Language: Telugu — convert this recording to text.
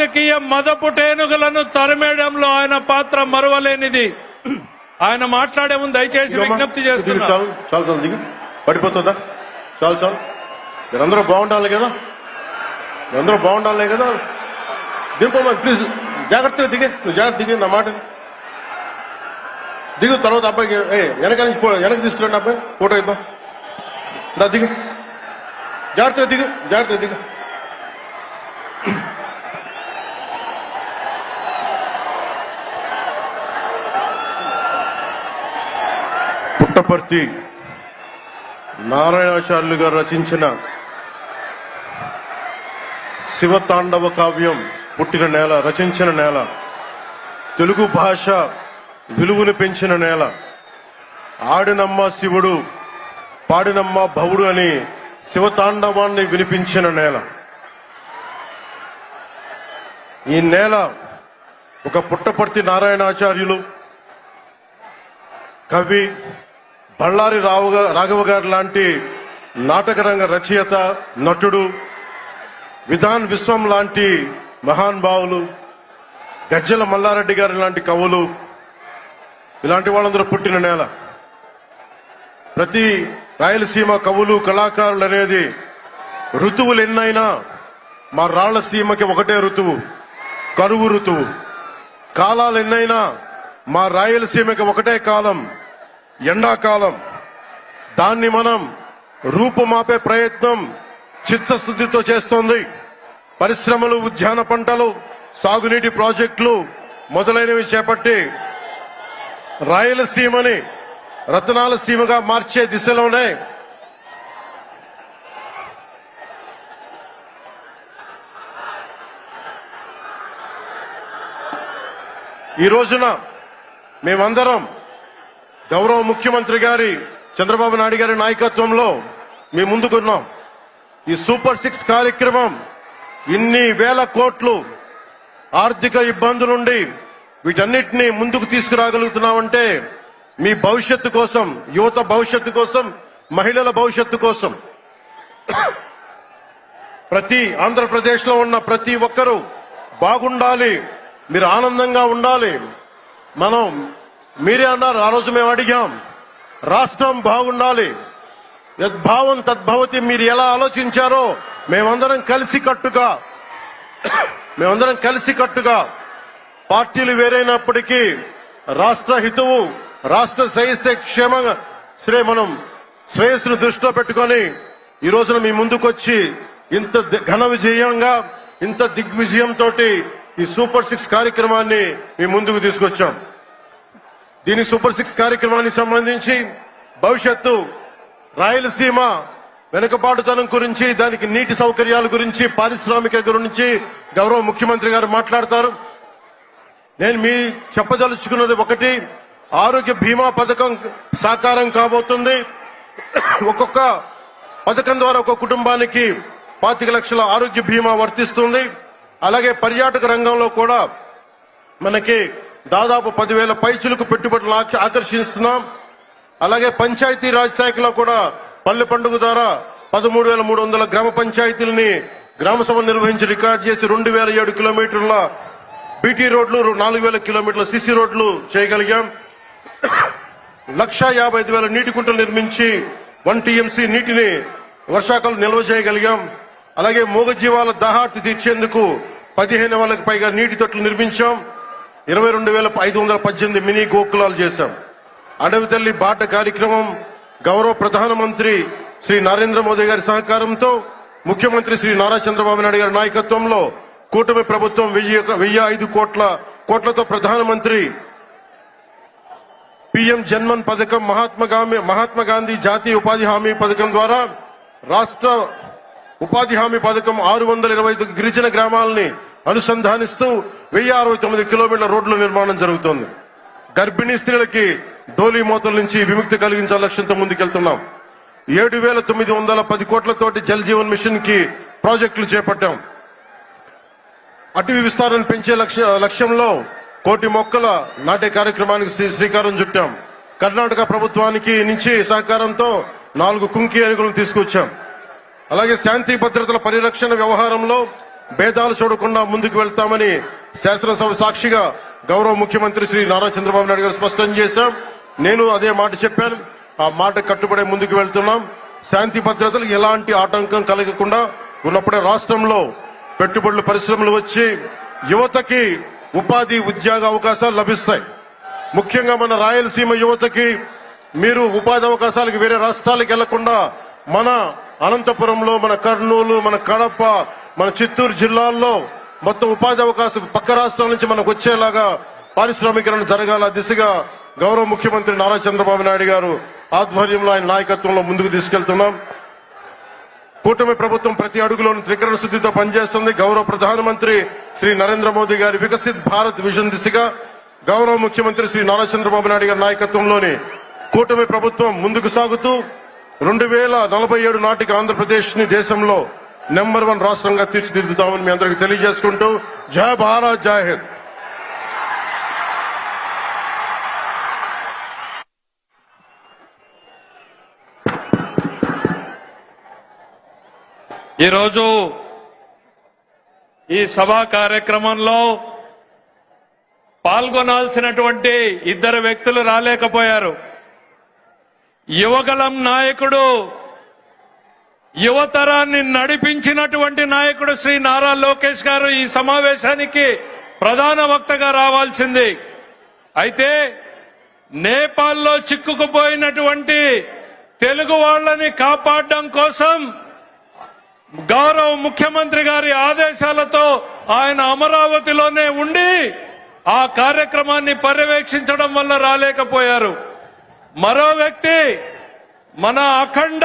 రాజకీయ మదపుటేనుగులను తరిమేయడంలో ఆయన పాత్ర మరువలేనిది. ఆయన మాట్లాడే ముందు దయచేసి విజ్ఞప్తి చేస్తున్నా. చాలు దిగు, పడిపోతుందా? చాలు మీరందరూ బాగుండాలి కదా, మీరందరూ బాగుండాలి కదా. దింపమ్మా ప్లీజ్, జాగ్రత్తగా దిగే, నువ్వు జాగ్రత్త దిగి, నా మాట దిగు. తర్వాత అబ్బాయికి వెనక తీసుకురండి, అబ్బాయి ఫోటో ఇద్దాం. దా దిగు, జాగ్రత్తగా దిగు. పుట్టపర్తి నారాయణాచార్యులు గారు రచించిన శివతాండవ కావ్యం పుట్టిన నేల, రచించిన నేల, తెలుగు భాష విలువను పెంచిన నేల, ఆడినమ్మ శివుడు పాడినమ్మ భవుడు అని శివతాండవాన్ని వినిపించిన నేల. ఈ నేల ఒక పుట్టపర్తి నారాయణాచార్యులు, కవి బళ్ళారి రాఘవ గారు లాంటి నాటకరంగ రచయిత, నటుడు, విధాన్ విశ్వం లాంటి మహానుభావులు, గజ్జల మల్లారెడ్డి గారు లాంటి కవులు, ఇలాంటి వాళ్ళందరూ పుట్టిన నేల. ప్రతి రాయలసీమ కవులు కళాకారులు అనేది ఋతువులు ఎన్నైనా మా రాళ్లసీమకి ఒకటే ఋతువు, కరువు ఋతువు. కాలాలు ఎన్నైనా మా రాయలసీమకి ఒకటే కాలం, ఎండాకాలం. దాన్ని మనం రూపుమాపే ప్రయత్నం చిత్తశుద్ధితో చేస్తోంది. పరిశ్రమలు, ఉద్యాన పంటలు, సాగునీటి ప్రాజెక్టులు మొదలైనవి చేపట్టి రాయలసీమని రతనాల సీమగా మార్చే దిశలోనే ఈ రోజున మేమందరం గౌరవ ముఖ్యమంత్రి గారి చంద్రబాబు నాయుడు గారి నాయకత్వంలో మేము ముందుకున్నాం. ఈ సూపర్ 6 కార్యక్రమం ఇన్ని వేల కోట్లు ఆర్థిక ఇబ్బందుల నుండి వీటన్నిటినీ ముందుకు తీసుకురాగలుగుతున్నామంటే మీ భవిష్యత్తు కోసం, యువత భవిష్యత్తు కోసం, మహిళల భవిష్యత్తు కోసం, ప్రతి ఆంధ్రప్రదేశ్ లో ఉన్న ప్రతి ఒక్కరూ బాగుండాలి, మీరు ఆనందంగా ఉండాలి. మీరే అన్నారు, ఆ రోజు మేము అడిగాం, రాష్ట్రం బాగుండాలి, యద్భావం తద్భవతి. మీరు ఎలా ఆలోచించారో మేమందరం కలిసికట్టుగా పార్టీలు వేరైనప్పటికీ రాష్ట్ర హితువు, రాష్ట్ర శ్రేయస్సును దృష్టిలో పెట్టుకొని ఈ రోజున మీ ముందుకొచ్చి ఇంత ఘన విజయంగా, ఇంత దిగ్విజయంతో ఈ సూపర్ 6 కార్యక్రమాన్ని మీ ముందుకు తీసుకొచ్చాం. దీని సూపర్ 6 కార్యక్రమానికి సంబంధించి భవిష్యత్తు రాయలసీమ వెనుకబాటుతనం గురించి, దానికి నీటి సౌకర్యాల గురించి, పారిశ్రామిక గురించి గౌరవ ముఖ్యమంత్రి గారు మాట్లాడతారు. నేను మీ చెప్పదలుచుకున్నది ఒకటి, ఆరోగ్య బీమా పథకం సాకారం కాబోతుంది. ఒక్కొక్క పథకం ద్వారా ఒక్కొక్క కుటుంబానికి 25 లక్షల ఆరోగ్య బీమా వర్తిస్తుంది. అలాగే పర్యాటక రంగంలో కూడా మనకి దాదాపు 10,000 పైచులకు పెట్టుబడులు ఆకర్షిస్తున్నాం. అలాగే పంచాయతీ రాజ్ శాఖలో కూడా పల్లె పండుగ ద్వారా 13,300 గ్రామ పంచాయతీలని గ్రామ సభలు నిర్వహించి రికార్డు చేసి 2,007 కిలోమీటర్ల బీటీ రోడ్లు, 4,000 కిలోమీటర్ల సిసి రోడ్లు చేయగలిగాం. 1,55,000 నీటి కుంటలు నిర్మించి 1 టీఎంసీ నీటిని వర్షాకాలం నిల్వ చేయగలిగాం. అలాగే మూగజీవాల దాహార్తి తీర్చేందుకు 15,000కి పైగా నీటి తొట్లు నిర్మించాం. 22,518 మినీ గోకులాలు చేశాం. అడవి తల్లి బాట కార్యక్రమం గౌరవ ప్రధానమంత్రి శ్రీ నరేంద్ర మోదీ గారి సహకారంతో, ముఖ్యమంత్రి శ్రీ నారా చంద్రబాబు నాయుడు గారి నాయకత్వంలో కూటమి ప్రభుత్వం 1,005 కోట్లతో ప్రధానమంత్రి పిఎం జన్మన్ పథకం, మహాత్మా గాంధీ జాతీయ ఉపాధి హామీ పథకం ద్వారా రాష్ట్ర ఉపాధి హామీ పథకం 625 గిరిజన గ్రామాలని అనుసంధానిస్తూ 1,069 కిలోమీటర్ల రోడ్ల నిర్మాణం జరుగుతోంది. గర్భిణీ స్త్రీలకి డోలీ మోతల నుంచి విముక్తి కలిగించాల లక్ష్యంతో ముందుకెళ్తున్నాం. 7,910 కోట్లతోటి జల్ జీవన్ మిషన్ కి ప్రాజెక్టులు చేపట్టాం. అటవీ విస్తారాన్ని పెంచే లక్ష్యంలో 1 కోటి మొక్కల నాటే కార్యక్రమానికి శ్రీకారం చుట్టాం. కర్ణాటక ప్రభుత్వానికి నుంచి సహకారంతో 4 కుంకి ఏనుగులను తీసుకొచ్చాం. అలాగే శాంతి భద్రతల పరిరక్షణ వ్యవహారంలో భేదాలు చూడకుండా ముందుకు వెళ్తామని శాసనసభ సాక్షిగా గౌరవ ముఖ్యమంత్రి శ్రీ నారా చంద్రబాబు నాయుడు గారు స్పష్టం చేశాం. నేను అదే మాట చెప్పాను. ఆ మాట కట్టుబడే ముందుకు వెళ్తున్నాం. శాంతి భద్రతలు ఎలాంటి ఆటంకం కలగకుండా ఉన్నప్పుడే రాష్ట్రంలో పెట్టుబడులు పరిశ్రమలు వచ్చి యువతకి ఉపాధి ఉద్యోగ అవకాశాలు లభిస్తాయి. ముఖ్యంగా మన రాయలసీమ యువతకి మీరు ఉపాధి అవకాశాలకు వేరే రాష్ట్రాలకు వెళ్లకుండా మన అనంతపురంలో, మన కర్నూలు, మన కడప, మన చిత్తూరు జిల్లాల్లో మొత్తం ఉపాధి అవకాశం పక్క రాష్ట్రాల నుంచి మనకు వచ్చేలాగా పారిశ్రామికరణ జరగాల దిశగా గౌరవ ముఖ్యమంత్రి నారా చంద్రబాబు నాయుడు గారు ఆధ్వర్యంలో ఆయన నాయకత్వంలో ముందుకు తీసుకెళ్తున్నాం. కూటమి ప్రభుత్వం ప్రతి అడుగులోని త్రికరణ శుద్ధితో పనిచేస్తుంది. గౌరవ ప్రధానమంత్రి శ్రీ నరేంద్ర మోదీ గారి వికసిత్ భారత్ విజన్ దిశగా గౌరవ ముఖ్యమంత్రి శ్రీ నారా చంద్రబాబు నాయుడు గారి నాయకత్వంలోని కూటమి ప్రభుత్వం ముందుకు సాగుతూ 2047 నాటికి ఆంధ్రప్రదేశ్ ని దేశంలో నెంబర్ 1 రాష్ట్రంగా తీర్చిదిద్దుతామని మీ అందరికీ తెలియజేసుకుంటూ జై భారత్, జై హింద్. ఈరోజు ఈ సభా కార్యక్రమంలో పాల్గొనాల్సినటువంటి 2 వ్యక్తులు రాలేకపోయారు. యువగలం నాయకుడు, యువతరాన్ని నడిపించినటువంటి నాయకుడు శ్రీ నారా లోకేష్ గారు ఈ సమావేశానికి ప్రధాన వక్తగా రావాల్సింది. అయితే నేపాల్లో చిక్కుకుపోయినటువంటి తెలుగు వాళ్ళని కాపాడడం కోసం గౌరవ ముఖ్యమంత్రి గారి ఆదేశాలతో ఆయన అమరావతిలోనే ఉండి ఆ కార్యక్రమాన్ని పర్యవేక్షించడం వల్ల రాలేకపోయారు. మరో వ్యక్తి మన అఖండ